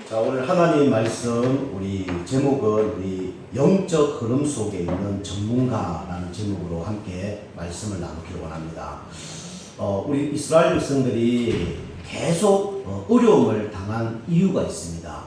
자, 오늘 하나님 말씀 우리 제목은 우리 영적 흐름 속에 있는 전문가라는 제목으로 함께 말씀을 나누기를 원합니다. 우리 이스라엘 백성들이 계속 어려움을 당한 이유가 있습니다.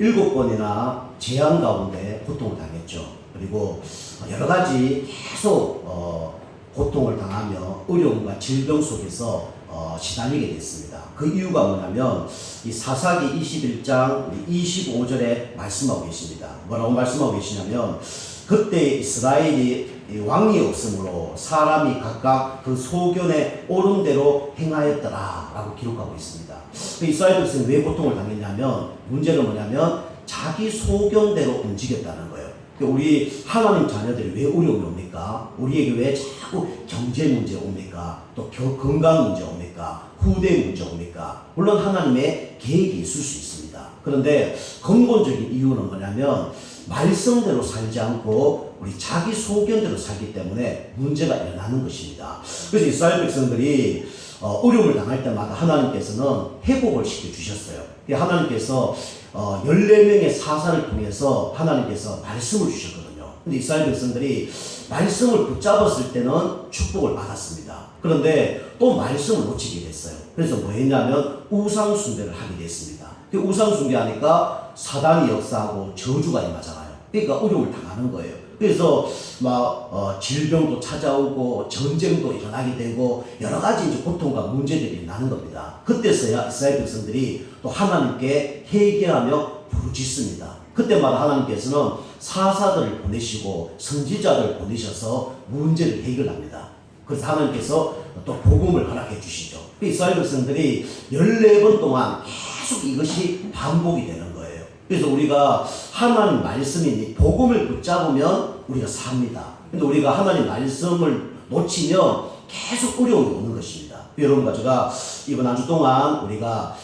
7번이나 재앙 가운데 고통을 당했죠. 그리고 여러 가지 계속 고통을 당하며 어려움과 질병 속에서 시달리게 됐습니다. 그 이유가 뭐냐면 이 사사기 21장 25절에 말씀하고 계십니다. 뭐라고 말씀하고 계시냐면 그때 이스라엘이 왕이 없으므로 사람이 각각 그 소견에 옳은 대로 행하였더라 라고 기록하고 있습니다. 이스라엘 백성이 왜 고통을 당했냐면 문제는 뭐냐면 자기 소견대로 움직였다는 거예요. 우리 하나님 자녀들이 왜 어려움이 옵니까? 우리에게 왜 자꾸 경제 문제 옵니까? 또 건강 문제 옵니까? 후대 문제 옵니까? 물론 하나님의 계획이 있을 수 있습니다. 그런데 근본적인 이유는 뭐냐면 말씀대로 살지 않고 우리 자기 소견대로 살기 때문에 문제가 일어나는 것입니다. 그래서 이스라엘 백성들이 어려움을 당할 때마다 하나님께서는 회복을 시켜주셨어요. 하나님께서 14명의 사사를 통해서 하나님께서 말씀을 주셨거든요. 근데 이스라엘 백성들이 말씀을 붙잡았을 때는 축복을 받았습니다. 그런데 또 말씀을 놓치게 됐어요. 그래서 뭐 했냐면 우상 숭배를 하게 됐습니다. 우상 숭배하니까 사단이 역사하고 저주가 임하잖아요. 그러니까 어려움을 당하는 거예요. 그래서 질병도 찾아오고 전쟁도 일어나게 되고 여러 가지 이제 고통과 문제들이 나는 겁니다. 그때서야 이스라엘 백성들이 또 하나님께 회개하며 부르짖습니다. 그때마다 하나님께서는 사사들을 보내시고 선지자를 보내셔서 문제를 해결합니다. 그래서 하나님께서 또 복음을 허락해 주시죠. 이스라엘 백성들이 14번 동안 계속 이것이 반복이 되는 거예요. 그래서 우리가 하나님 말씀이니 복음을 붙잡으면 우리가 삽니다. 근데 우리가 하나님 말씀을 놓치면 계속 어려움이 오는 것입니다. 여러분과 제가 이번 한 주 동안 우리가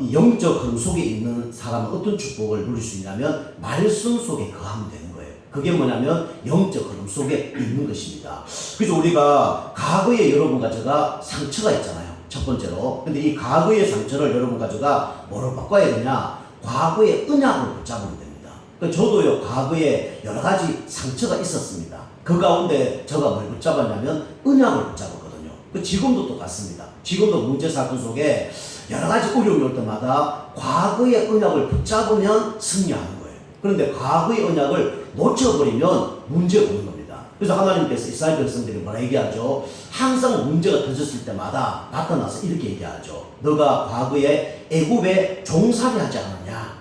이 영적 흐름 속에 있는 사람은 어떤 축복을 누릴 수 있냐면 말씀 속에 거하면 되는 거예요. 그게 뭐냐면 영적 흐름 속에 있는 것입니다. 그래서 우리가 과거에 여러분과 제가 상처가 있잖아요. 첫 번째로. 근데 이 과거의 상처를 여러분과 제가 뭐로 바꿔야 되냐? 과거의 언약을 붙잡으면 됩니다. 저도요, 과거에 여러 가지 상처가 있었습니다. 그 가운데 제가 뭘 붙잡았냐면 언약을 붙잡았거든요. 지금도 똑같습니다. 지금도 문제 사건 속에 여러 가지 어려움이 올 때마다 과거의 언약을 붙잡으면 승리하는 거예요. 그런데 과거의 언약을 놓쳐버리면 문제가 오는 겁니다. 그래서 하나님께서 이스라엘 백성들이 뭐라 얘기하죠? 항상 문제가 터졌을 때마다 나타나서 이렇게 얘기하죠. 너가 과거에 애굽에 종살이 하지 않았냐?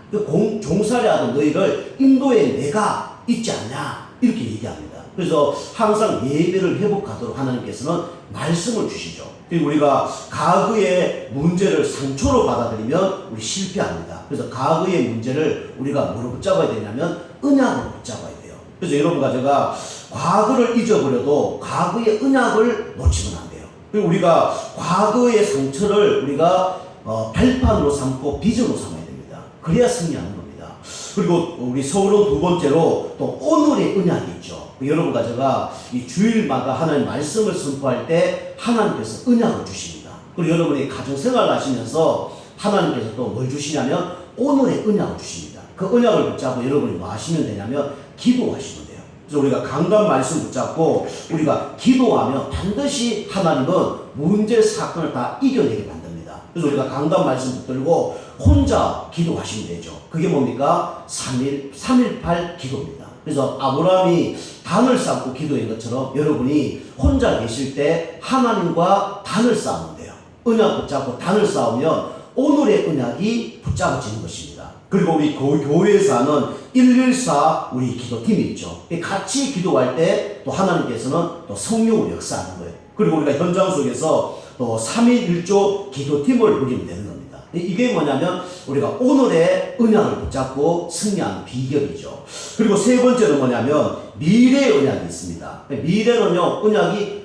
종살이 하던 너희를 인도에 내가 있지 않냐? 이렇게 얘기합니다. 그래서 항상 예배를 회복하도록 하나님께서는 말씀을 주시죠. 그리고 우리가 과거의 문제를 상처로 받아들이면 우리 실패합니다. 그래서 과거의 문제를 우리가 뭐로 붙잡아야 되냐면 언약으로 붙잡아야 돼요. 그래서 여러분과 제가 과거를 잊어버려도 과거의 언약을 놓치면 안 돼요. 그리고 우리가 과거의 상처를 우리가 발판으로 삼고 비전으로 삼아야 됩니다. 그래야 승리하는 겁니다. 그리고 우리 서울은 두 번째로 또 오늘의 언약이 있죠. 여러분과 제가 이 주일마다 하나님 말씀을 선포할 때 하나님께서 언약을 주십니다. 그리고 여러분이 가정생활을 하시면서 하나님께서 또 뭘 주시냐면 오늘의 언약을 주십니다. 그 언약을 붙잡고 여러분이 뭐 하시면 되냐면 기도하시면 돼요. 그래서 우리가 강단 말씀 붙잡고 우리가 기도하면 반드시 하나님은 문제 사건을 다 이겨내게 만듭니다. 그래서 우리가 강단 말씀 붙들고 혼자 기도하시면 되죠. 그게 뭡니까? 3.18 기도입니다. 그래서 아브라함이 단을 쌓고 기도한 것처럼 여러분이 혼자 계실 때 하나님과 단을 쌓으면 돼요. 언약 붙잡고 단을 쌓으면 오늘의 언약이 붙잡아지는 것입니다. 그리고 우리 교회에서 하는 114 우리 기도팀이 있죠. 같이 기도할 때 또 하나님께서는 또 성령을 역사하는 거예요. 그리고 우리가 현장 속에서 또 3.1조 기도팀을 누리면 되는 겁니다. 이게 뭐냐면 우리가 오늘의 언약을 붙잡고 승리하는 비결이죠. 그리고 세 번째는 뭐냐면 미래의 언약이 있습니다. 미래는요, 언약이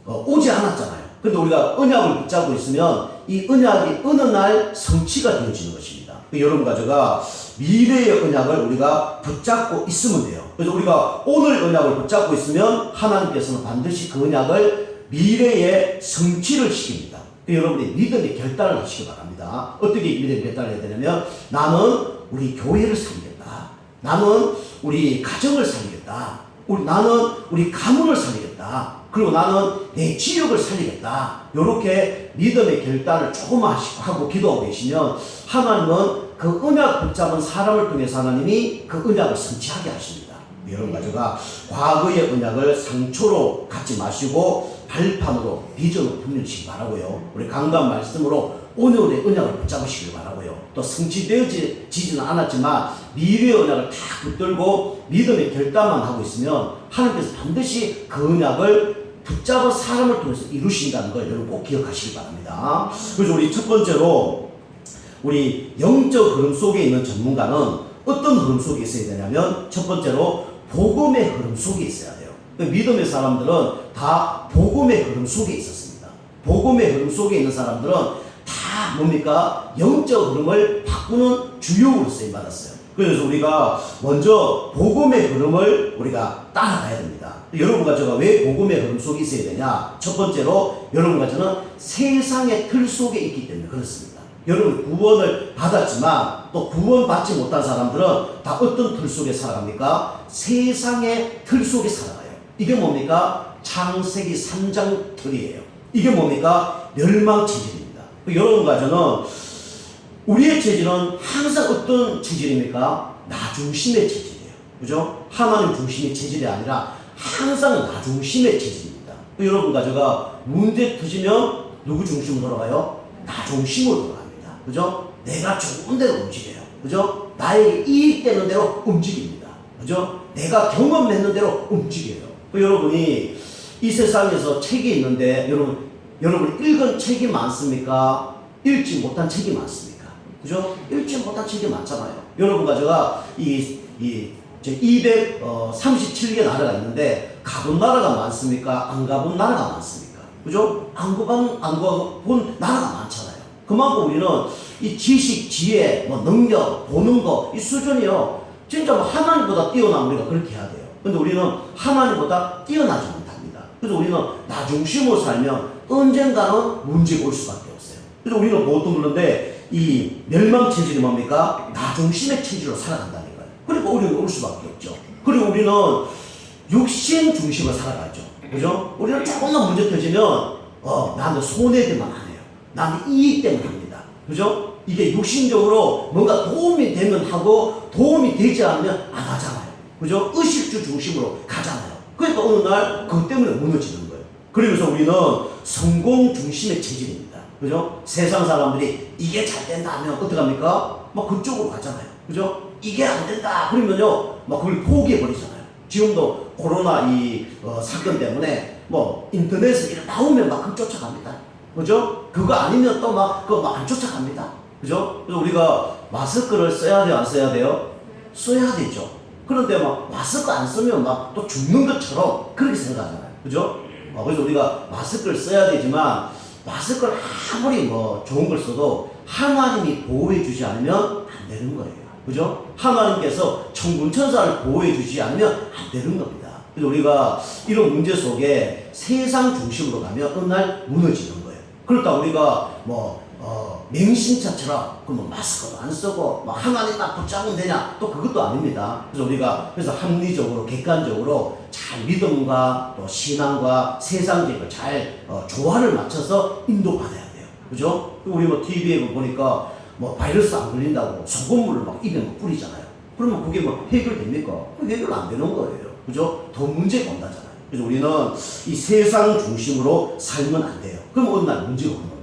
오지 않았잖아요. 근데 우리가 언약을 붙잡고 있으면 이 언약이 어느 날 성취가 되어지는 것입니다. 여러분과 제가 미래의 언약을 우리가 붙잡고 있으면 돼요. 그래서 우리가 오늘 언약을 붙잡고 있으면 하나님께서는 반드시 그 언약을 미래에 성취를 시킵니다. 여러분이 믿음의 결단을 하시기 바랍니다. 어떻게 믿음의 결단을 해야 되냐면 나는 우리 교회를 살리겠다. 나는 우리 가정을 살리겠다. 나는 우리 가문을 살리겠다. 그리고 나는 내 지역을 살리겠다. 이렇게 믿음의 결단을 조금 하고 기도하고 계시면 하나님은 그 언약 붙잡은 사람을 통해서 하나님이 그 언약을 성취하게 하십니다. 여러분 가져가 과거의 언약을 상초로 갖지 마시고 발판으로 비전을 품으시기 바라고요. 우리 강단 말씀으로 오늘의 언약을 붙잡으시길 바라고요. 또 성취되어지지는 않았지만 미래의 언약을 다 붙들고 믿음의 결단만 하고 있으면 하나님께서 반드시 그 언약을 붙잡은 사람을 통해서 이루신다는 걸 여러분 꼭 기억하시기 바랍니다. 그래서 우리 첫 번째로 우리 영적 흐름 속에 있는 전문가는 어떤 흐름 속에 있어야 되냐면 첫 번째로 복음의 흐름 속에 있어야 돼요. 믿음의 사람들은 다 복음의 흐름 속에 있었습니다. 복음의 흐름 속에 있는 사람들은 다 뭡니까? 영적 흐름을 바꾸는 주역으로 쓰임받았어요. 그래서 우리가 먼저 복음의 흐름을 우리가 따라가야 됩니다. 여러분과 제가 왜 복음의 흐름 속에 있어야 되냐? 첫 번째로 여러분과 저는 세상의 틀 속에 있기 때문에 그렇습니다. 여러분 구원을 받았지만 또 구원받지 못한 사람들은 다 어떤 틀 속에 살아갑니까? 세상의 틀 속에 살아가요. 이게 뭡니까? 창세기 3장 틀이에요. 이게 뭡니까? 멸망 체질입니다. 여러분과 저는 우리의 체질은 항상 어떤 체질입니까? 나 중심의 체질이에요. 그죠? 하나님 중심의 체질이 아니라 항상 나 중심의 체질입니다. 여러분과 제가 문제 터지면 누구 중심으로 돌아가요? 나 중심으로 돌아갑니다. 그죠? 내가 좋은 대로 움직여요. 그죠? 나에게 이익되는 대로 움직입니다. 그죠? 내가 경험했는 대로 움직여요. 여러분이 이 세상에서 책이 있는데 여러분 읽은 책이 많습니까? 읽지 못한 책이 많습니까? 그죠? 읽지 못한 책이 많잖아요. 여러분과 제가 제 237개 나라가 있는데 가본 나라가 많습니까? 안 가본 나라가 많습니까? 그죠? 안 가본 나라가 많잖아요. 그만큼 우리는 이 지식, 지혜, 능력, 보는 거, 이 수준이요. 진짜 하나님보다 뛰어난 우리가 그렇게 해야 돼요. 근데 우리는 하나님보다 뛰어나지 못합니다. 그래서 우리는 나 중심으로 살면 언젠가는 문제가 올 수밖에 없어요. 그래서 우리는 보통 그런데 이 멸망 체질이 뭡니까? 나 중심의 체질로 살아간다는 거예요. 그러니까 어려움이 올 수밖에 없죠. 그리고 우리는 육신 중심으로 살아가죠. 그죠? 우리는 조금만 문제 터지면 나는 손해들만 안 해요. 나는 이익 때문에 합니다. 그죠? 이게 육신적으로 뭔가 도움이 되면 하고 도움이 되지 않으면 안 하잖아요. 그죠? 의식주 중심으로 가잖아요. 그러니까 어느 날 그것 때문에 무너지는 거예요. 그러면서 우리는 성공 중심의 체질입니다. 그죠? 세상 사람들이 이게 잘 된다 하면 어떡합니까? 막 그쪽으로 가잖아요. 그죠? 이게 안 된다 그러면요 막 그걸 포기해버리잖아요. 지금도 코로나 사건 때문에 인터넷에 이렇게 나오면 막 그걸 쫓아갑니다. 그죠? 그거 아니면 또 그거 안 쫓아갑니다. 그죠? 그래서 우리가 마스크를 써야 돼요, 안 써야 돼요? 써야 되죠. 그런데 마스크 안 쓰면 또 죽는 것처럼 그렇게 생각하잖아요. 그죠? 그래서 우리가 마스크를 써야 되지만 마스크를 아무리 좋은 걸 써도 하나님이 보호해 주지 않으면 안 되는 거예요. 그죠? 하나님께서 천군천사를 보호해 주지 않으면 안 되는 겁니다. 그래서 우리가 이런 문제 속에 세상 중심으로 가면 어느 날 무너지는 거예요. 그렇다 우리가 맹신차처럼 마스크도 안 쓰고 하나님만 붙잡으면 되냐? 또 그것도 아닙니다. 그래서 합리적으로 객관적으로 잘 믿음과 또 신앙과 세상적을 잘 조화를 맞춰서 인도받아야 돼요. 그죠? 우리 TV에 보니까 바이러스 안 걸린다고 소금물을 입에 뿌리잖아요. 그러면 그게 해결됩니까? 그게 해결 안 되는 거예요. 그죠? 더 문제가 온다잖아요. 그래서 우리는 이 세상 중심으로 살면 안 돼요. 그럼 어느 날 문제가 오는 겁니다.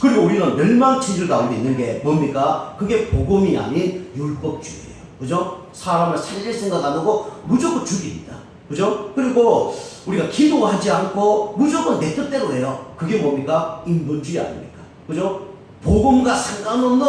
그리고 우리는 멸망 체질 가운데 있는 게 뭡니까? 그게 복음이 아닌 율법주의예요. 그죠? 사람을 살릴 생각 안 하고 무조건 죽입니다. 그죠? 그리고 우리가 기도하지 않고 무조건 내 뜻대로 해요. 그게 뭡니까? 인본주의 아닙니까? 그죠? 복음과 상관없는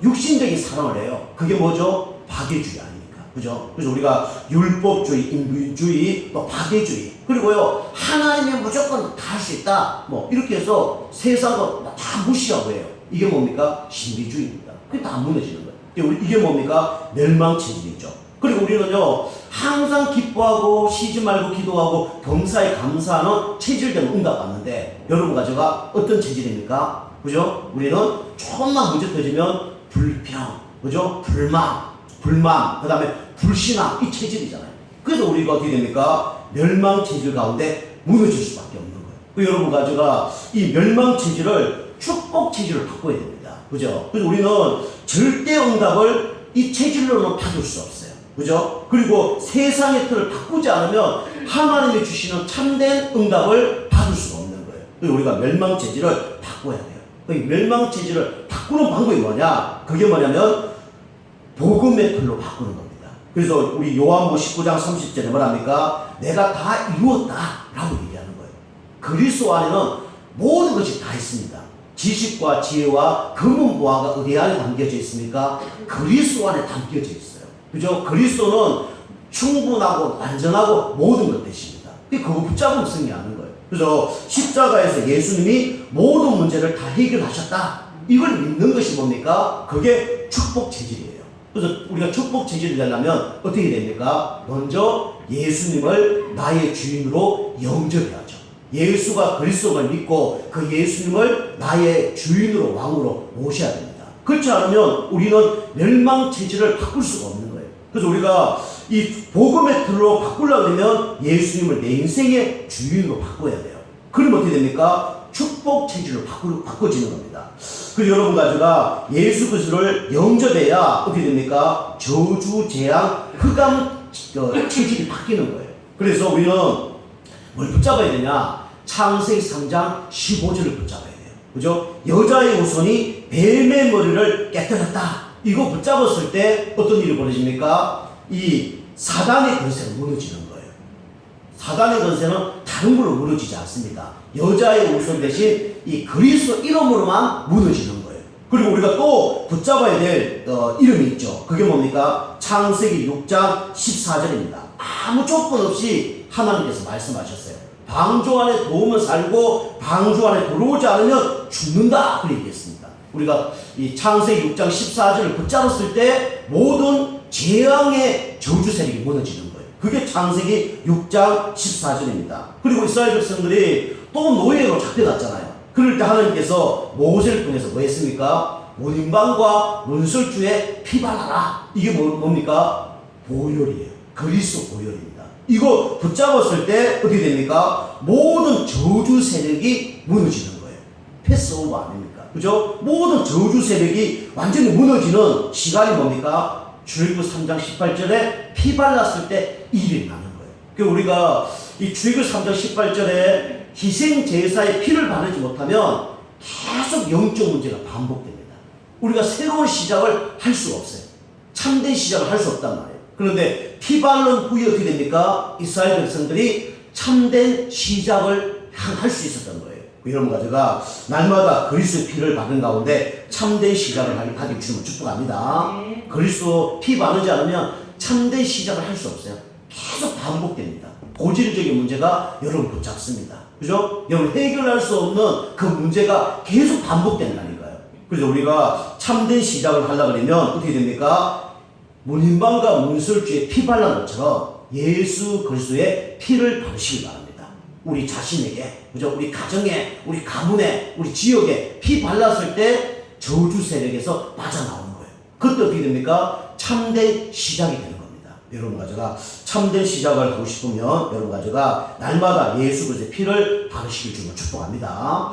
육신적인 사랑을 해요. 그게 뭐죠? 박애주의 아닙니까? 그죠? 그래서 우리가 율법주의, 인본주의, 또 박애주의, 그리고요 하나님이 무조건 다 할 수 있다 이렇게 해서 세상을 다 무시하고 해요. 이게 뭡니까? 신비주의입니다. 그게 다 무너지는 거예요. 이게 뭡니까? 멸망체질이죠. 그리고 우리는요 항상 기뻐하고 쉬지 말고 기도하고 범사에 감사하는 체질대로 응답받는데 여러분과 제가 어떤 체질입니까? 그죠? 우리는 조금만 문제 터지면 불평, 그죠? 불만, 그 다음에 불신앙, 이 체질이잖아요. 그래서 우리가 어떻게 됩니까? 멸망 체질 가운데 무너질 수밖에 없는 거예요. 그 여러분과 제가 이 멸망 체질을 축복 체질로 바꿔야 됩니다. 그죠? 그래서 우리는 절대 응답을 이 체질로는 받을 수 없어요. 그죠? 그리고 세상의 틀을 바꾸지 않으면 하나님이 주시는 참된 응답을 받을 수가 없는 거예요. 그래서 우리가 멸망 체질을 바꿔야 돼요. 그 멸망 체질을 바꾸는 방법이 뭐냐? 그게 뭐냐면 복음의 틀로 바꾸는 겁니다. 그래서 우리 요한복음 19장 30절에 뭐랍니까? 내가 다 이루었다 라고 얘기하는 거예요. 그리스도 안에는 모든 것이 다 있습니다. 지식과 지혜와 금은 보화가 어디 안에 담겨져 있습니까? 그리스도 안에 담겨져 있어요. 그죠? 그리스도는 충분하고 완전하고 모든 것 되십니다. 그거 붙잡으면 승리하는 거예요. 그래서 십자가에서 예수님이 모든 문제를 다 해결하셨다. 이걸 믿는 것이 뭡니까? 그게 축복 체질이에요. 그래서 우리가 축복 체질이 되려면 어떻게 됩니까? 먼저 예수님을 나의 주인으로 영접해야죠. 예수가 그리스도를 믿고 그 예수님을 나의 주인으로 왕으로 모셔야 됩니다. 그렇지 않으면 우리는 멸망 체질을 바꿀 수가 없는 거예요. 그래서 우리가 이 복음의 틀로 바꾸려고 하면 예수님을 내 인생의 주인으로 바꿔야 돼요. 그러면 어떻게 됩니까? 축복 체질로 바꿔지는 겁니다. 그래서 여러분과 제가 예수 그리스도를 영접해야 어떻게 됩니까? 저주, 재앙, 흑암 체질이 바뀌는 거예요. 그래서 우리는 뭘 붙잡아야 되냐? 창세기 3장 15절을 붙잡아야 돼요. 그죠? 여자의 후손이 뱀의 머리를 깨뜨렸다. 이거 붙잡았을 때 어떤 일이 벌어집니까? 이 사단의 권세가 무너지는 거예요. 사단의 권세는 다른 걸로 무너지지 않습니다. 여자의 후손 대신 이 그리스도 이름으로만 무너지는 거예요. 그리고 우리가 또 붙잡아야 될 이름이 있죠. 그게 뭡니까? 창세기 6장 14절입니다. 아무 조건 없이 하나님께서 말씀하셨어요. 방주 안에 들어오면 살고 방주 안에 들어오지 않으면 죽는다. 그렇게 얘기했습니다. 우리가 이 창세기 6장 14절을 붙잡았을 때 모든 재앙의 저주 세력이 무너지는 거예요. 그게 창세기 6장 14절입니다. 그리고 이스라엘 백성들이 또 노예로 잡혀갔잖아요. 그럴 때 하나님께서 모세를 통해서 뭐 했습니까? 문인방과 문설주에 피 발라라. 이게 뭡니까? 보혈이에요. 그리스도 보혈입니다. 이거 붙잡았을 때 어떻게 됩니까? 모든 저주 세력이 무너지는 거예요. 패스오버 아닙니까? 그죠? 모든 저주 세력이 완전히 무너지는 시간이 뭡니까? 출애굽 3장 18절에 피 발랐을 때 일이 나는 거예요. 그 우리가 이 출애굽 3장 18절에 희생 제사의 피를 바르지 못하면 계속 영적 문제가 반복됩니다. 우리가 새로운 시작을 할 수가 없어요. 참된 시작을 할 수 없단 말이에요. 그런데 피 바른 후에 어떻게 됩니까? 이스라엘 백성들이 참된 시작을 할 수 있었던 거예요. 여러분과 제가 날마다 그리스도의 피를 받은 가운데 참된 시작을 하기 주님을 축복합니다. 그리스도 피 바르지 않으면 참된 시작을 할 수 없어요. 계속 반복됩니다. 고질적인 문제가 여러분 붙잡습니다. 그죠? 여러분 해결할 수 없는 그 문제가 계속 반복된다니까요. 그래서 우리가 참된 시작을 하려고 하면 어떻게 됩니까? 문인방과 문설주에 피 발란 것처럼 예수 그리스도의 피를 바르시기 바랍니다. 우리 자신에게, 그죠? 우리 가정에, 우리 가문에, 우리 지역에 피 발랐을 때 저주 세력에서 빠져나오는 거예요. 그때 어떻게 됩니까? 참된 시작이 되는 겁니다. 여러분과 제가 참된 시작을 하고 싶으면 여러분과 제가 날마다 예수 그리스도의 피를 바르시길 주님을 축복합니다.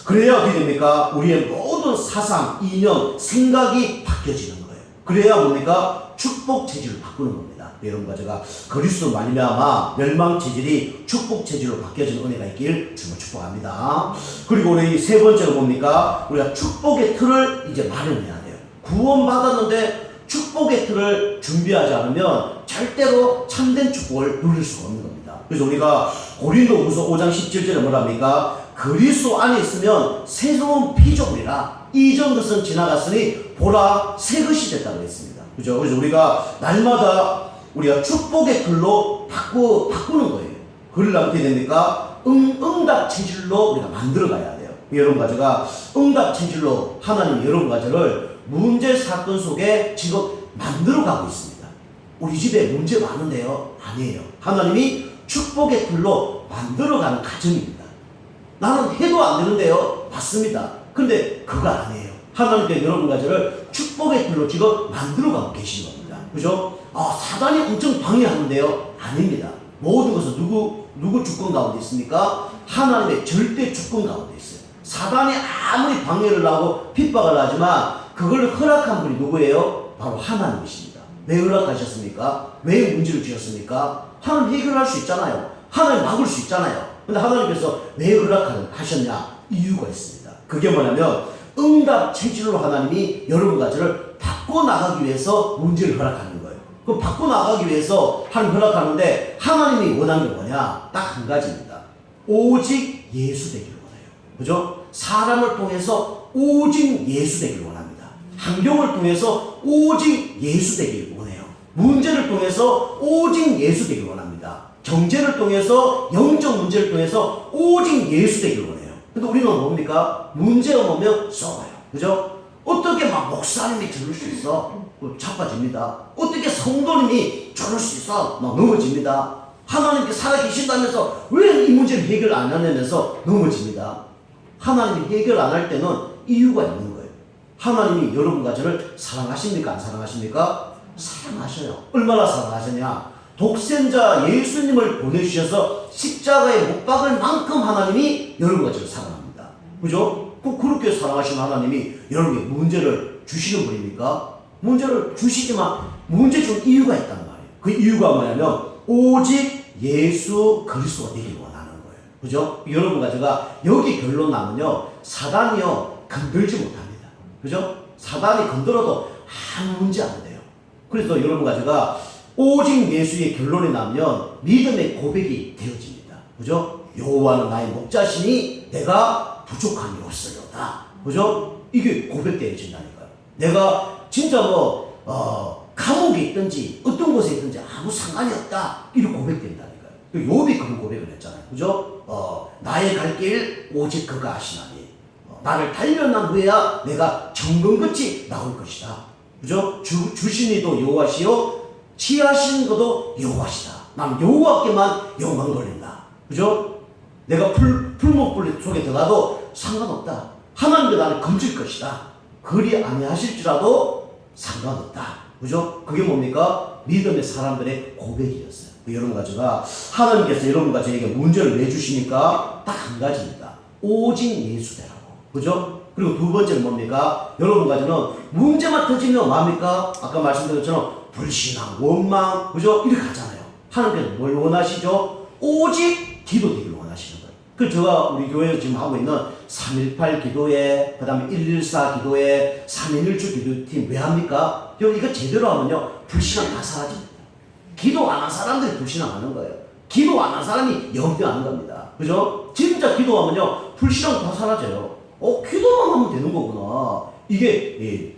그래야 어떻게 됩니까? 우리의 모든 사상, 이념, 생각이 바뀌어지는 거예요. 그래야 뭡니까? 축복 체질을 바꾸는 겁니다. 여러분과 제가 그리스도 말미암아 멸망 체질이 축복 체질로 바뀌어지는 은혜가 있길 주님을 축복합니다. 그리고 우리 세 번째로 뭡니까? 우리가 축복의 틀을 이제 마련해야 돼요. 구원받았는데 축복의 틀을 준비하지 않으면 절대로 참된 축복을 누릴 수가 없는 겁니다. 그래서 우리가 고린도후서 5장 17절에 뭐랍니까? 그리스도 안에 있으면 새로운 피조물이라 이전 것은 지나갔으니 보라 새 것이 됐다고 했습니다. 그죠? 그래서 우리가 날마다 우리가 축복의 틀로 바꾸는 거예요. 그러려면 어떻게 됩니까? 응답 체질로 우리가 만들어 가야 돼요. 여러분과 제가 응답 체질로 하나님 여러분과 저를 문제 사건 속에 지금 만들어 가고 있습니다. 우리 집에 문제 많은데요? 아니에요. 하나님이 축복의 틀로 만들어 가는 과정입니다. 나는 해도 안 되는데요? 맞습니다. 근데 그거 아니에요. 하나님께 여러분 가지를 축복의 틀로 지금 만들어가고 계시는 겁니다. 그죠? 사단이 엄청 방해하는데요. 아닙니다. 모든 것은 누구 주권 가운데 있습니까? 하나님의 절대 주권 가운데 있어요. 사단이 아무리 방해를 하고 핍박을 하지만 그걸 허락한 분이 누구예요? 바로 하나님이십니다. 왜 허락하셨습니까? 왜 문제를 주셨습니까? 하나님 해결할 수 있잖아요. 하나님 막을 수 있잖아요. 근데 하나님께서 왜 허락하셨냐? 이유가 있습니다. 그게 뭐냐면 응답 체질로 하나님이 여러분 가지를 바꿔나가기 위해서 문제를 허락하는 거예요. 그럼 바꿔나가기 위해서 하나님 허락하는데 하나님이 원하는 게 뭐냐? 딱 한 가지입니다. 오직 예수 되기를 원해요. 그죠? 사람을 통해서 오직 예수 되기를 원합니다. 환경을 통해서 오직 예수 되기를 원해요. 문제를 통해서 오직 예수 되기를 원합니다. 경제를 통해서, 영적 문제를 통해서 오직 예수 되기를 원해요. 근데 우리는 뭡니까? 문제가 오면 썩어요. 그죠? 어떻게 막 목사님이 저럴 수 있어? 자빠집니다. 어떻게 성도님이 저럴 수 있어? 막 넘어집니다. 하나님께 살아계신다면서 왜 이 문제를 해결 안 하냐면서 넘어집니다. 하나님이 해결 안 할 때는 이유가 있는 거예요. 하나님이 여러분 가정을 사랑하십니까? 안 사랑하십니까? 사랑하셔요. 얼마나 사랑하셨냐? 독생자 예수님을 보내주셔서 십자가에 못 박을 만큼 하나님이 여러분 가정을 사랑합니다. 그죠? 그렇게 사랑하신 하나님이 여러분에게 문제를 주시는 분입니까? 문제를 주시지만 문제 줄 이유가 있단 말이에요. 그 이유가 뭐냐면 오직 예수 그리스도가 되길 원하는 거예요. 그죠? 여러분과 제가 여기 결론 나면요, 사단이요 건들지 못합니다. 그죠? 사단이 건들어도 아무 문제 안 돼요. 그래서 여러분과 제가 오직 예수의 결론이 나면 믿음의 고백이 되어집니다. 그죠? 여호와는 나의 목자시니 내가 부족함이 없으려다. 그죠? 이게 고백되어진다니까요. 내가 진짜 감옥에 있든지 어떤 곳에 있든지 아무 상관이 없다. 이렇게 고백된다니까요. 욥이 그런 고백을 했잖아요. 그죠? 나의 갈 길 오직 그가 아시나니 나를 단련한 후에야 내가 정금같이 나올 것이다. 그죠? 주신이도 여호와시요 취하신 것도 여호와시다. 난 여호와께만 영광 돌린다. 그죠? 내가 풀목불 속에 들어가도 상관없다. 하나님도 나를 건질 것이다. 그리 아니하실지라도 상관없다. 그죠? 그게 뭡니까? 믿음의 사람들의 고백이었어요. 여러분 가지가 하나님께서 여러분과 저에게 문제를 내주시니까 딱 한 가지입니다. 오직 예수되라고. 그죠? 그리고 두 번째는 뭡니까? 여러분 가지는 문제만 터지면 뭡니까? 아까 말씀드린 것처럼 불신앙, 원망, 그죠? 이렇게 가잖아요. 하나님께서 뭘 원하시죠? 오직 기도되기를 원하시는 거예요. 그래서 제가 우리 교회에서 지금 하고 있는 3.18 기도회, 그 다음에 1.14 기도회, 3.1주 기도팀 왜 합니까? 이거 제대로 하면요, 불신앙 다 사라집니다. 기도 안 한 사람들이 불신앙하는 거예요. 기도 안 한 사람이 염려하는 겁니다. 그죠? 진짜 기도하면요, 불신앙 다 사라져요. 기도만 하면 되는 거구나. 이게,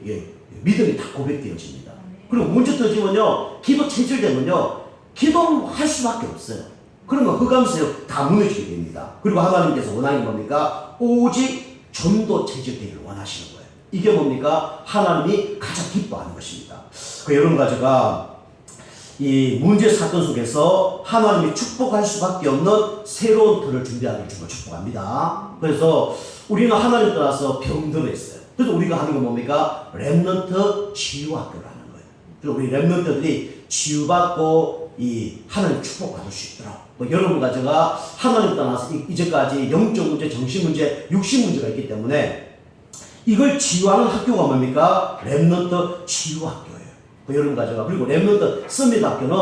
믿음이 다 고백되어집니다. 그리고 문제 터지면요, 기도 체질되면요, 기도할 수밖에 없어요. 그러면 흑암세요 다 무너지게 됩니다. 그리고 하나님께서 원하는 게 뭡니까? 오직 전도 체질되기를 원하시는 거예요. 이게 뭡니까? 하나님이 가장 기뻐하는 것입니다. 여러분 가지가 이 문제 사건 속에서 하나님이 축복할 수밖에 없는 새로운 틀을 준비하기를 주고 축복합니다. 그래서 우리는 하나님 따라서 병들어 있어요. 그래서 우리가 하는 건 뭡니까? 렘넌트 치유학교를 하는 거예요. 그래서 우리 렘넌트들이 치유받고 이 하나님 축복받을 수 있도록 여러분과 제가 하나님 따라서 이제까지 영적 문제, 정신 문제, 육신 문제가 있기 때문에 이걸 치유하는 학교가 뭡니까? 렘넌트 치유학교예요. 여러분 가져가. 그리고 렘넌트 서밋 학교는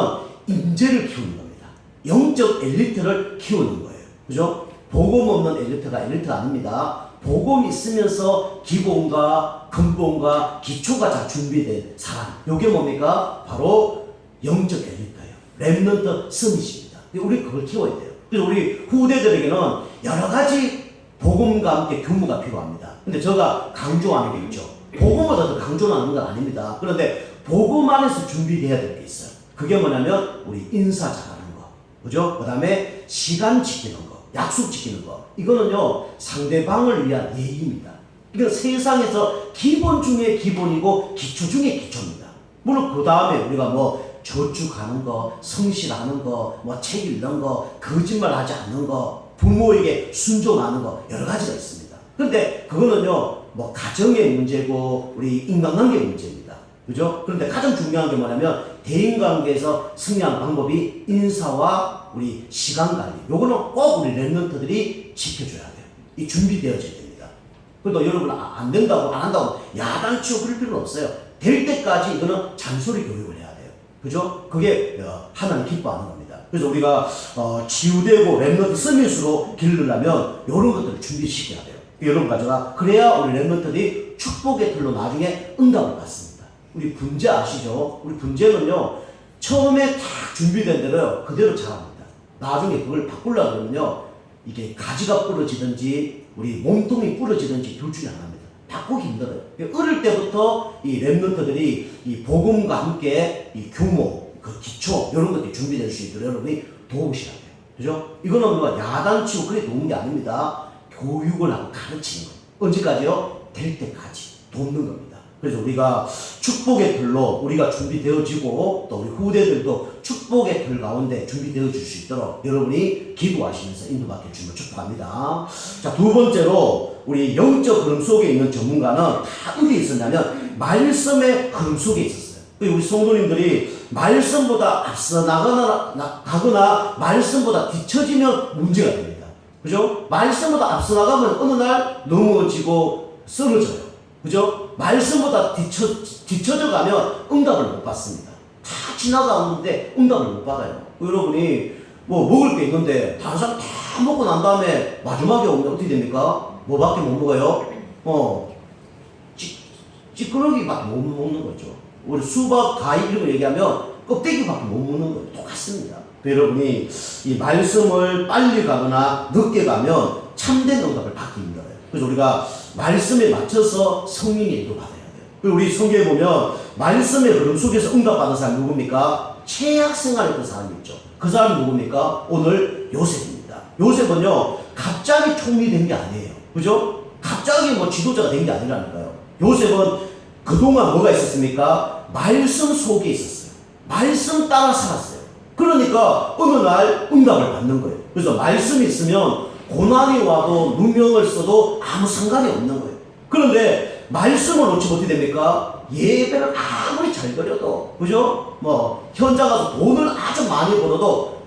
인재를 키우는 겁니다. 영적 엘리트를 키우는 거예요. 그죠? 복음 없는 엘리트가 아닙니다. 복음이 있으면서 기본과 근본과 기초가 다 준비된 사람. 이게 뭡니까? 바로 영적 엘리트예요. 렘넌트 서밋입니다. 우리 그걸 키워야 돼요. 그래서 우리 후대들에게는 여러 가지 복음과 함께 교무가 필요합니다. 근데 제가 강조하는 게 있죠. 복음보다 더 강조하는 건 아닙니다. 그런데 복음 안에서 준비되어야 될 게 있어요. 그게 뭐냐면 우리 인사 잘하는 거, 그죠? 그 다음에 시간 지키는 거, 약속 지키는 거. 이거는요, 상대방을 위한 예의입니다. 이건 세상에서 기본 중에 기본이고 기초 중에 기초입니다. 물론 그 다음에 우리가 저축하는 거, 성실하는 거, 책 읽는 거, 거짓말하지 않는 거, 부모에게 순종하는 거 여러 가지가 있습니다. 그런데 그거는요, 뭐 가정의 문제고 우리 인간관계 문제입니다. 그죠? 그런데 가장 중요한 게 뭐냐면 대인관계에서 승리하는 방법이 인사와 우리 시간관리. 요거는 꼭 우리 랩런트들이 지켜줘야 돼요. 이 준비되어져야 됩니다. 그래도 여러분 안 된다고 안 한다고 야단치고 그럴 필요는 없어요. 될 때까지 이거는 잔소리 교육을 해야 돼요. 그죠? 그게 하나님 기뻐하는 겁니다. 그래서 우리가 치유되고 랩런트 서밋으로 기르려면 이런 것들을 준비시켜야 돼요. 여러분 가져가 그래야 우리 랩런트들이 축복의 틀로 나중에 응답을 받습니다. 우리 분재 아시죠? 우리 분재는요 처음에 딱 준비된 대로 그대로 자랍니다. 나중에 그걸 바꾸려고 그러면요 이게 가지가 부러지든지 우리 몸통이 부러지든지 둘 중에 하나입니다. 바꾸기 힘들어요. 어릴 때부터 이 랩런트들이 이 복음과 함께 이 규모, 그 기초 이런 것들이 준비될 수 있도록 여러분이 도우셔야 돼요. 그죠? 이거는 뭐 야단치고 그래 도운 게 아닙니다. 교육을 하고 가르치는 거예요. 언제까지요? 될 때까지 돕는 겁니다. 그래서 우리가 축복의 틀로 우리가 준비되어지고 또 우리 후대들도 축복의 틀 가운데 준비되어 줄 수 있도록 여러분이 기도하시면서 인도받게 주면 축복합니다. 자, 두 번째로 우리 영적 흐름 속에 있는 전문가는 다 어디에 있었냐면 말씀의 흐름 속에 있었어요. 우리 성도님들이 말씀보다 앞서 가거나 말씀보다 뒤처지면 문제가 됩니다. 그죠? 말씀보다 앞서 나가면 어느 날 넘어지고 쓰러져요. 그죠? 말씀보다 뒤쳐져 가면 응답을 못 받습니다. 다 지나가는데 응답을 못 받아요. 여러분이 뭐 먹을 게 있는데 다른 사람 다 먹고 난 다음에 마지막에 오면 어떻게 됩니까? 뭐밖에 못 먹어요? 찌끄러기밖에 못 먹는 거죠. 우리 수박, 과일 이런 거 얘기하면 껍데기밖에 못 먹는 거예요. 똑같습니다. 여러분이 이 말씀을 빨리 가거나 늦게 가면 참된 응답을 받기 힘들어요. 그래서 우리가 말씀에 맞춰서 성령의 인도 받아야 돼요. 그리고 우리 성경에 보면 말씀의 흐름 속에서 응답받은 사람이 누굽니까? 최악 생활했던 사람이 있죠. 그 사람이 누굽니까? 오늘 요셉입니다. 요셉은요 갑자기 총리 된 게 아니에요. 그죠? 갑자기 뭐 지도자가 된 게 아니라니까요. 요셉은 그동안 뭐가 있었습니까? 말씀 속에 있었어요. 말씀 따라 살았어요. 그러니까 어느 날 응답을 받는 거예요. 그래서 말씀이 있으면 고난이 와도 누명을 써도 아무 상관이 없는 거예요. 그런데 말씀을 놓치면 어떻게 됩니까? 예배를 아무리 잘 드려도, 그죠? 뭐 현장 가서 돈을 아주 많이 벌어도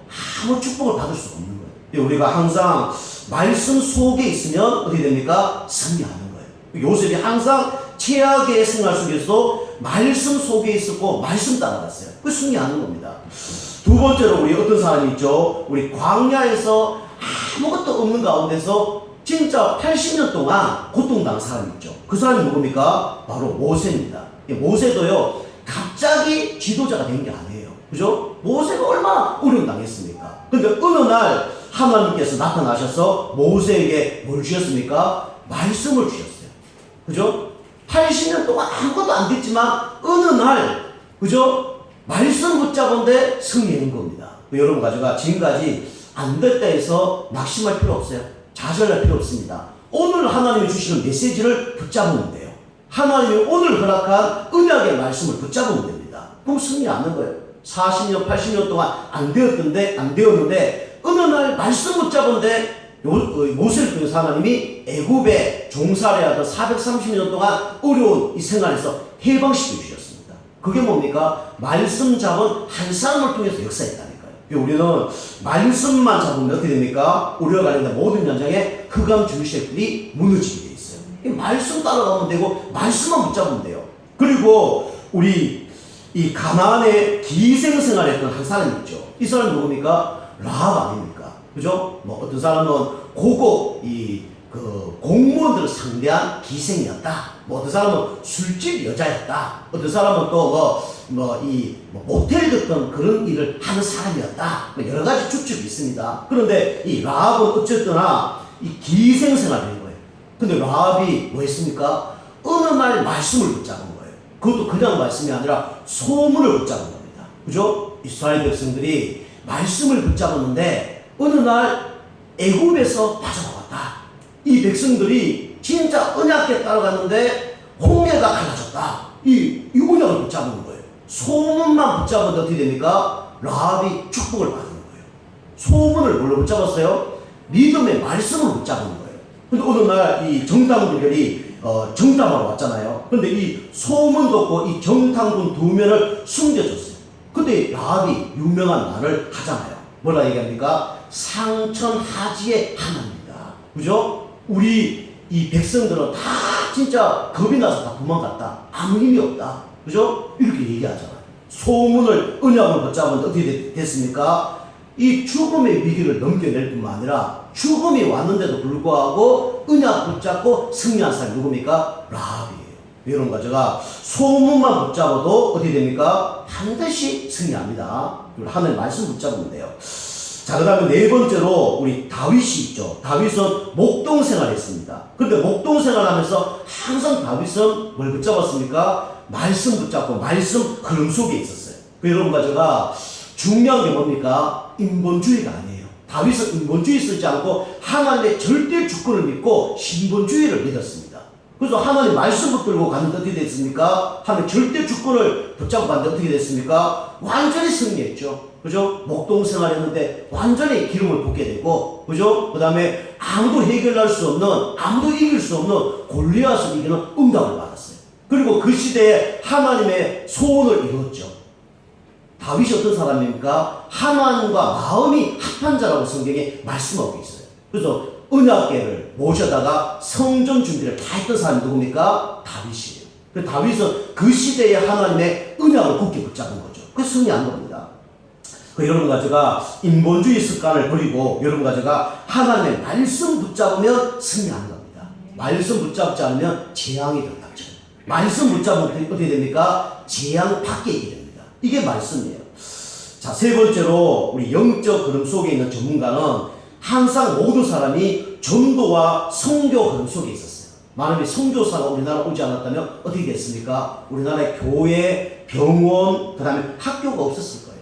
아무 축복을 받을 수가 없는 거예요. 우리가 항상 말씀 속에 있으면 어떻게 됩니까? 승리하는 거예요. 요셉이 항상 최악의 생활 속에서도 말씀 속에 있었고 말씀 따라갔어요. 그 승리하는 겁니다. 두 번째로 우리 어떤 사람이 있죠? 우리 광야에서 아무것도 없는 가운데서 진짜 80년 동안 고통당한 사람이 있죠. 그 사람이 누굽니까? 바로 모세입니다. 모세도요 갑자기 지도자가 된 게 아니에요. 그죠? 모세가 얼마나 어려움 당했습니까? 근데 어느 날 하나님께서 나타나셔서 모세에게 뭘 주셨습니까? 말씀을 주셨어요. 그죠? 80년 동안 아무것도 안 됐지만 어느 날, 그죠? 말씀 붙잡은데 승리한 겁니다. 여러분 가져가 지금까지 안 됐다 해서 낙심할 필요 없어요. 좌절할 필요 없습니다. 오늘 하나님이 주시는 메시지를 붙잡으면 돼요. 하나님이 오늘 허락한 언약의 말씀을 붙잡으면 됩니다. 그럼 승리하는 거예요. 40년, 80년 동안 안 되었는데 어느 날 말씀 붙잡은데 모세를 통해서 하나님이 애굽에 종살이 하던 430년 동안 어려운 이 생활에서 해방시켜 주셨습니다. 그게 뭡니까? 말씀 잡은 한 사람을 통해서 역사했다니까요. 우리는 말씀만 잡으면 어떻게 됩니까? 우리와 관련된 모든 현장에 흑암 주의식들이 무너지게 돼 있어요. 말씀 따라가면 되고 말씀만 붙잡으면 돼요. 그리고 우리 이 가나안에 기생생활했던 한 사람이 있죠. 이 사람이 누굽니까? 라합 아닙니까? 그죠? 뭐 어떤 사람은 고급 그 공무원들을 상대한 기생이었다. 뭐 어떤 사람은 술집 여자였다. 어떤 사람은 또 모텔 같은 그런 일을 하는 사람이었다. 뭐 여러 가지 추측이 있습니다. 그런데 이 라합은 어쨌거나 이 기생생활을 한 거예요. 근데 라합이 뭐 했습니까? 어느 날 말씀을 붙잡은 거예요. 그것도 그냥 말씀이 아니라 소문을 붙잡은 겁니다. 그죠? 이스라엘 백성들이 말씀을 붙잡았는데 어느 날 애굽에서 빠져나왔다. 이 백성들이 진짜 언약에 따라갔는데 홍해가 갈라졌다. 이 언약을 붙잡은 거예요. 소문만 붙잡아도 어떻게 됩니까? 라합이 축복을 받는 거예요. 소문을 뭘로 붙잡았어요? 믿음의 말씀을 붙잡은 거예요. 근데 어느 날 이 정탐꾼들이 정탐하러 왔잖아요. 근데 이 소문 듣고 이 정탐꾼 2명을 숨겨줬어요. 근데 라합이 유명한 말을 하잖아요. 뭐라 얘기합니까? 상천하지의 하나입니다. 그죠? 우리 이 백성들은 다 진짜 겁이 나서 다 도망갔다. 아무 힘이 없다. 그죠? 이렇게 얘기하잖아요. 소문을, 언약을 붙잡았는데 어떻게 됐습니까? 이 죽음의 위기를 넘겨낼 뿐만 아니라 죽음이 왔는데도 불구하고 언약 붙잡고 승리한 사람이 누굽니까? 라합이에요. 여러분과 제가 소문만 붙잡아도 어떻게 됩니까? 반드시 승리합니다. 그리고 하늘 말씀 붙잡으면 돼요. 자, 그 다음에 4번째로 우리 다윗이 있죠. 다윗은 목동 생활했습니다. 근데 목동 생활하면서 항상 다윗은 뭘 붙잡았습니까? 말씀 붙잡고 말씀 흐름 속에 있었어요. 그 여러분과 제가 중요한 게 뭡니까? 인본주의가 아니에요. 다윗은 인본주의 쓰지 않고 하나님의 절대 주권을 믿고 신본주의를 믿었습니다. 그래서 하나님 말씀 붙들고 갔는데 어떻게 됐습니까? 하나님 절대 주권을 붙잡고 갔는데 어떻게 됐습니까? 완전히 승리했죠. 그죠? 목동 생활했는데 완전히 기름을 붓게 되고, 그죠? 그 다음에 아무도 해결할 수 없는, 아무도 이길 수 없는 골리앗을 이기는 응답을 받았어요. 그리고 그 시대에 하나님의 소원을 이루었죠. 다윗이 어떤 사람입니까? 하나님과 마음이 합한 자라고 성경에 말씀하고 있어요. 그래서 언약궤를 모셔다가 성전 준비를 다 했던 사람이 누굽니까? 다윗이에요. 그래서 다윗은 그 시대에 하나님의 언약을 굳게 붙잡은 거죠. 그래서 승리한 겁니다. 여러분과 제가 인본주의 습관을 버리고 여러분과 제가 하나님의 말씀 붙잡으면 승리하는 겁니다. 말씀 붙잡지 않으면 재앙이 닥쳐요. 말씀 붙잡으면 어떻게 됩니까? 재앙 밖에 있게 됩니다. 이게 말씀이에요. 자, 3번째로 우리 영적 흐름 속에 있는 전문가는 항상 모든 사람이 전도와 선교 흐름 속에 있었어요. 만약에 선교사가 우리나라 오지 않았다면 어떻게 됐습니까? 우리나라의 교회, 병원, 그 다음에 학교가 없었을 거예요.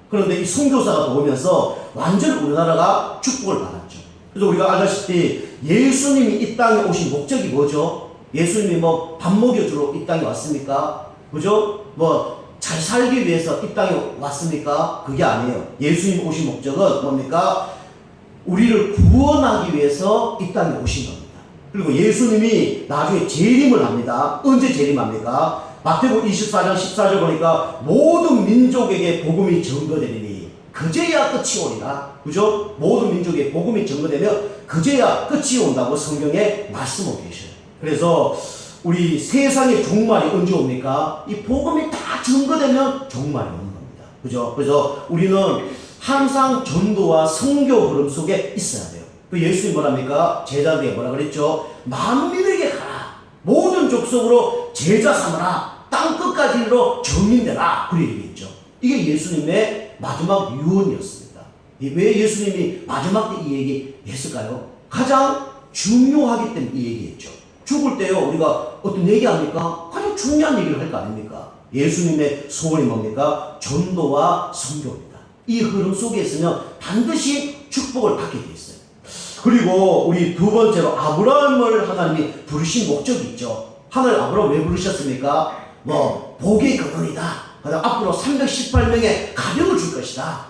그런데 이 선교사가 오면서 완전히 우리나라가 축복을 받았죠. 그래서 우리가 알다시피 예수님이 이 땅에 오신 목적이 뭐죠? 예수님이 뭐 밥 먹여주러 이 땅에 왔습니까? 그죠? 뭐 잘 살기 위해서 이 땅에 왔습니까? 그게 아니에요. 예수님 오신 목적은 뭡니까? 우리를 구원하기 위해서 이 땅에 오신 겁니다. 그리고 예수님이 나중에 재림을 합니다. 언제 재림합니까? 마태복음 24장 14절 보니까 모든 민족에게 복음이 전거되리니 그제야 끝이 오리라. 그죠? 모든 민족에게 복음이 전거되면 그제야 끝이 온다고 성경에 말씀하고 계셔요. 그래서 우리 세상의 종말이 언제 옵니까? 이 복음이 다 전거되면 종말이 오는 겁니다. 그죠? 그래서 우리는 항상 전도와 선교 흐름 속에 있어야 돼요. 그 예수님 뭐랍니까? 제자들에게 뭐라 그랬죠? 만민에게 가라. 모든 족속으로 제자 삼아라. 땅 끝까지 이르러 정인되라. 그렇게 얘기했죠. 이게 예수님의 마지막 유언이었습니다. 왜 예수님이 마지막 때 이 얘기 했을까요? 가장 중요하기 때문에 이 얘기했죠. 죽을 때요, 우리가 어떤 얘기합니까? 가장 중요한 얘기를 할 거 아닙니까? 예수님의 소원이 뭡니까? 전도와 선교입니다. 이 흐름 속에 있으면 반드시 축복을 받게 돼 있어요. 그리고 우리 2번째로 아브라함을 하나님이 부르신 목적이 있죠. 하나님 아브라함 왜 부르셨습니까? 복의 근원이다. 그다음 앞으로 318명의 가병을 줄 것이다.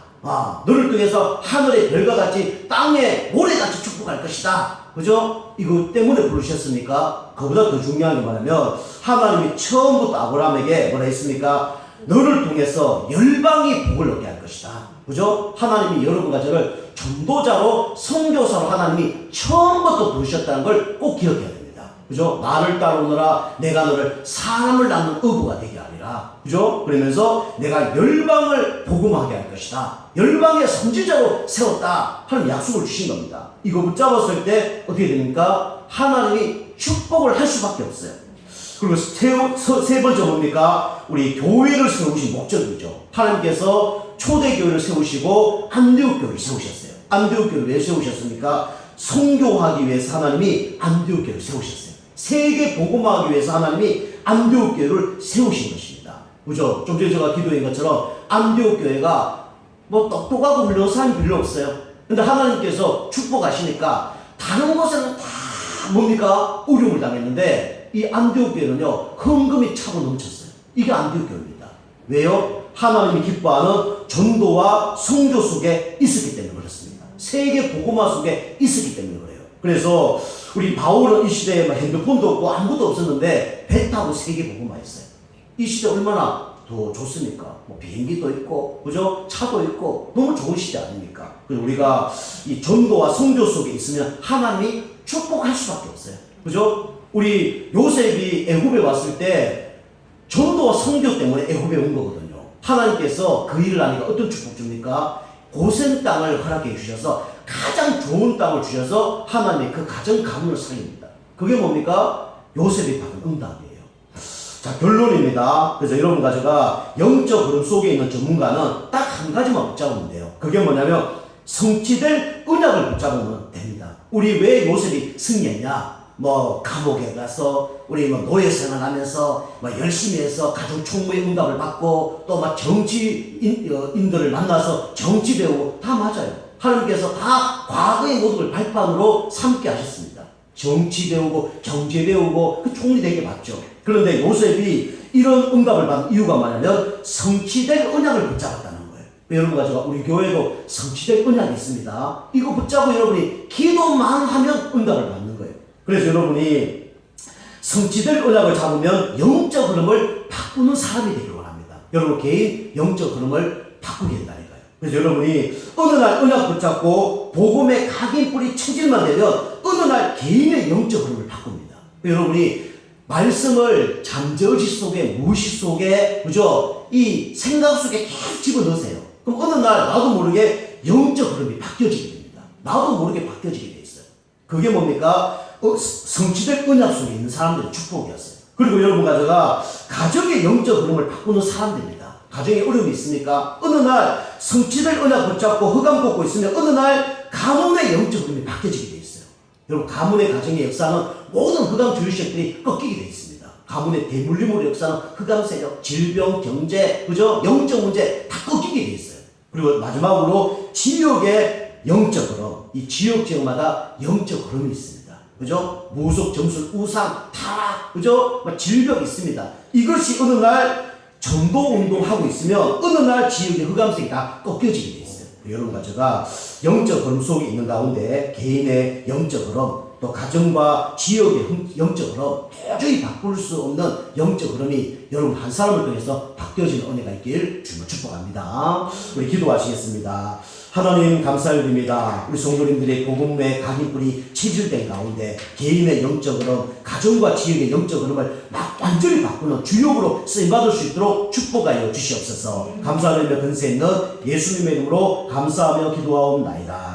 너를 통해서 하늘의 별과 같이 땅에 모래같이 축복할 것이다. 그죠? 이거 때문에 부르셨습니까? 그보다 더 중요한 게 뭐냐면 하나님이 처음부터 아브라함에게 뭐라 했습니까? 너를 통해서 열방이 복을 얻게 할 것이다. 그죠? 하나님이 여러분과 저를 전도자로 선교사로 하나님이 처음부터 부르셨다는 걸 꼭 기억해야 됩니다. 그죠? 나를 따르느라 내가 너를 사람을 낳는 어부가 되게 하리라. 그죠? 그러면서 내가 열방을 복음하게 할 것이다. 열방의 선지자로 세웠다 하는 약속을 주신 겁니다. 이거 붙잡았을 때 어떻게 됩니까? 하나님이 축복을 할 수밖에 없어요. 그리고 세 번째 뭡니까? 우리 교회를 세우신 목적이죠. 하나님께서 초대교회를 세우시고 안디옥 교회를 세우셨어요. 안디옥 교회를 왜 세우셨습니까? 선교하기 위해서 하나님이 안디옥 교회를 세우셨어요. 세계 복음화하기 위해서 하나님이 안디옥 교회를 세우신 것입니다. 그죠? 좀 전에 제가 기도한 것처럼 안디옥 교회가 뭐 똑똑하고 훌륭한 사람이 별로 없어요. 근데 하나님께서 축복하시니까 다른 곳에는 다 뭡니까? 어려움을 당했는데 이 안디옥 교회는요, 헌금이 차고 넘쳤어요. 이게 안디옥 교회입니다. 왜요? 하나님이 기뻐하는 전도와 선교 속에 있었기 때문에 그렇습니다. 세계 복음화 속에 있었기 때문에 그래요. 그래서 우리 바울은 이 시대에 뭐 핸드폰도 없고 아무것도 없었는데 배 타고 세계 복음화 했어요. 이 시대 얼마나 더 좋습니까? 뭐 비행기도 있고, 그죠? 차도 있고, 너무 좋은 시대 아닙니까? 그리고 우리가 이 전도와 성교 속에 있으면 하나님이 축복할 수밖에 없어요. 그죠? 우리 요셉이 애굽에 왔을 때 전도와 성교 때문에 애굽에 온 거거든요. 하나님께서 그 일을 하니까 어떤 축복 줍니까? 고센 땅을 허락해 주셔서 가장 좋은 땅을 주셔서 하나님의 그 가정 가문을 살립니다. 그게 뭡니까? 요셉이 받은 응답이에요. 자, 결론입니다. 그래서 여러분과 제가 영적 흐름 속에 있는 전문가는 딱 한 가지만 붙잡으면 돼요. 그게 뭐냐면 성취될 언약을 붙잡으면 됩니다. 우리 왜 요셉이 승리했냐? 뭐 감옥에 가서 우리 뭐 노예 생활하면서 뭐 열심히 해서 가정 총무의 응답을 받고 또 막 정치인들을 만나서 정치 배우고 다 맞아요. 하나님께서 다 과거의 모든 걸 발판으로 삼게 하셨습니다. 정치 배우고 경제 배우고 그 총리 되게 맞죠. 그런데 요셉이 이런 응답을 받은 이유가 뭐냐면 성취될 언약을 붙잡았다는 거예요. 여러분과 제가 우리 교회도 성취될 언약이 있습니다. 이거 붙잡고 여러분이 기도만 하면 응답을 받는 거예요. 그래서 여러분이 성취될 언약을 잡으면 영적 흐름을 바꾸는 사람이 되길 원합니다. 여러분 개인 영적 흐름을 바꾸게 된다니까요. 그래서 여러분이 어느 날 언약 붙잡고 복음의 각인뿌리 체질만 되면 어느 날 개인의 영적 흐름을 바꿉니다. 여러분이 말씀을 잠재의식 속에 무의식 속에 그죠? 이 생각 속에 계속 집어넣으세요. 그럼 어느 날 나도 모르게 영적 흐름이 바뀌어지게 됩니다. 나도 모르게 바뀌어지게 돼 있어요. 그게 뭡니까? 성취될 언약 속에 있는 사람들의 축복이었어요. 그리고 여러분과 제가 가정의 영적 흐름을 바꾸는 사람들입니다. 가정에 어려움이 있습니까? 어느 날 성취될 언약 붙잡고 흑암 걷고 있으면 어느 날 가문의 영적 흐름이 바뀌어지게 돼 있어요. 여러분 가문의 가정의 역사는 모든 흑암 주유식들이 꺾이게 돼 있습니다. 가문의 대물림의 역사는 흑암 세력, 질병, 경제, 그죠? 영적 문제 다 꺾이게 돼 있어요. 그리고 마지막으로 지역의 영적 흐름, 이 지역마다 영적 흐름이 있습니다. 그죠? 무속, 점술, 우상, 타락, 그죠? 질병이 있습니다. 이것이 어느 날 전도 운동하고 있으면 어느 날 지역의 흑암색이 다 꺾여지게 돼 있어요. 여러분과 제가 영적 흐름 속에 있는 가운데 개인의 영적 흐름, 또 가정과 지역의 영적 흐름, 도저히 바꿀 수 없는 영적 흐름이 여러분 한 사람을 통해서 바뀌어지는 은혜가 있길 주님을 축복합니다. 우리 기도하시겠습니다. 하나님 감사드립니다. 우리 성도님들의 복음의 각인뿌리 체질된 가운데 개인의 영적 흐름, 가정과 지역의 영적 흐름을 완전히 바꾸는 주역으로 쓰임받을 수 있도록 축복하여 주시옵소서. 감사드리며 근세 있는 예수님의 이름으로 감사하며 기도하옵나이다.